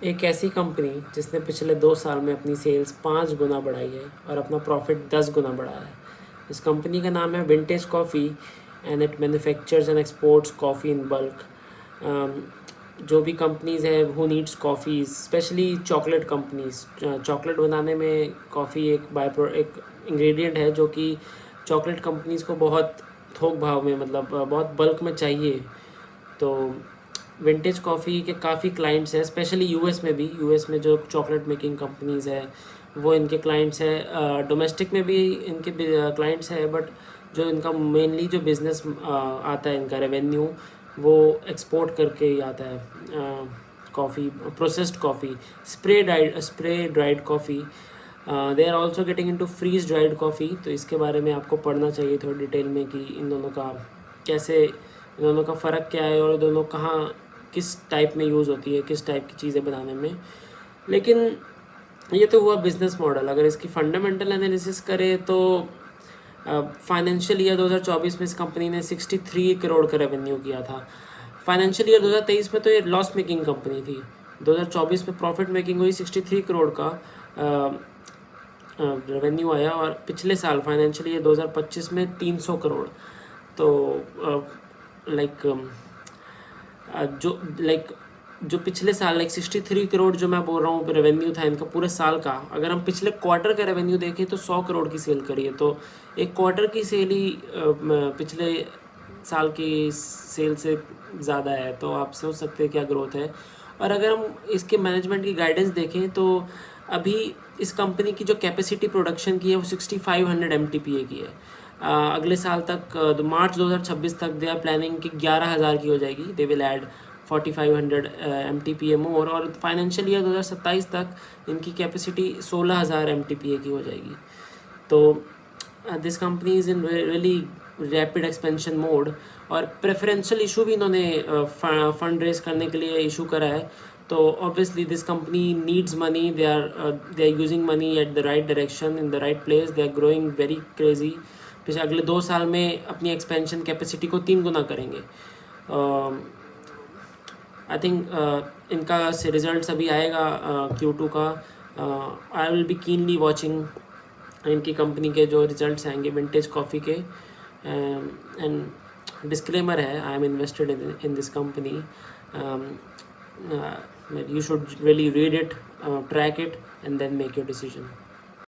एक ऐसी कंपनी जिसने पिछले 2 साल में अपनी सेल्स 5 गुना बढ़ाई है और अपना प्रॉफिट 10 गुना बढ़ाया है। इस कंपनी का नाम है vintage coffee and it manufactures and exports coffee in bulk. जो भी कंपनीज़ है who needs coffee, specially chocolate companies, chocolate बनाने में कॉफ़ी एक इंग्रेडिएंट है जो कि चॉकलेट कंपनीज़ को बहुत थोक भाव में, मतलब बहुत बल्क में चाहिए। तो विंटेज कॉफ़ी के काफ़ी क्लाइंट्स हैं, स्पेशली यूएस में भी। यूएस में जो चॉकलेट मेकिंग कंपनीज़ है वो इनके क्लाइंट्स हैं। डोमेस्टिक में भी इनके क्लाइंट्स हैं, बट जो इनका मेनली जो बिज़नेस आता है, इनका रेवेन्यू वो एक्सपोर्ट करके ही आता है। Coffee, processed coffee, spray dried coffee. They are also getting into freeze dried coffee. तो इसके बारे में आपको पढ़ना चाहिए थोड़ा डिटेल में कि इन दोनों का कैसे, इन दोनों का फ़र्क क्या है और दोनों कहाँ किस टाइप में यूज़ होती है, किस टाइप की चीज़ें बनाने में। लेकिन ये तो हुआ बिज़नेस मॉडल। अगर इसकी फंडामेंटल एनालिसिस करें तो फाइनेंशियल ईयर 2024 में इस कंपनी ने 63 करोड़ का रेवेन्यू किया था। फाइनेंशियल ईयर 2023 में तो ये लॉस मेकिंग कंपनी थी। 2024 में प्रॉफिट मेकिंग हुई 63 करोड़ का रेवेन्यू आया, और पिछले साल फाइनेंशियल ईयर 2025 में 300 करोड़। तो जो पिछले साल 63 करोड़ जो मैं बोल रहा हूँ रेवेन्यू था इनका पूरे साल का, अगर हम पिछले क्वार्टर का रेवेन्यू देखें तो 100 करोड़ की सेल करी है। तो एक क्वार्टर की सेल ही पिछले साल की सेल से ज़्यादा है। तो आप सोच सकते हैं क्या ग्रोथ है। और अगर हम इसके मैनेजमेंट की गाइडेंस देखें तो अभी इस कंपनी की जो कैपेसिटी प्रोडक्शन की है वो 6500 MTPA की है। अगले साल तक, मार्च 2026 तक दे आर प्लानिंग कि 11,000 की हो जाएगी। दे विल ऐड 4500 MTPA मोर, और फाइनेंशियल ईयर 2027 तक इनकी कैपेसिटी 16,000 MTPA की हो जाएगी। तो this company is in really rapid expansion mode, और प्रेफरेंशियल इशू भी इन्होंने फंड रेज करने के लिए इशू करा है। तो obviously this company needs money, they are using money at the right direction, in the right place, they are growing very crazy. पिछले अगले 2 साल में अपनी एक्सपेंशन कैपेसिटी को 3 गुना करेंगे। आई थिंक इनका रिजल्ट अभी आएगा Q2 का। I will be keenly watching इनकी कंपनी के जो रिजल्ट्स आएंगे विंटेज कॉफ़ी के। एंड डिस्क्लेमर है, I am invested in this company. You should really read it, track it, and then make your decision.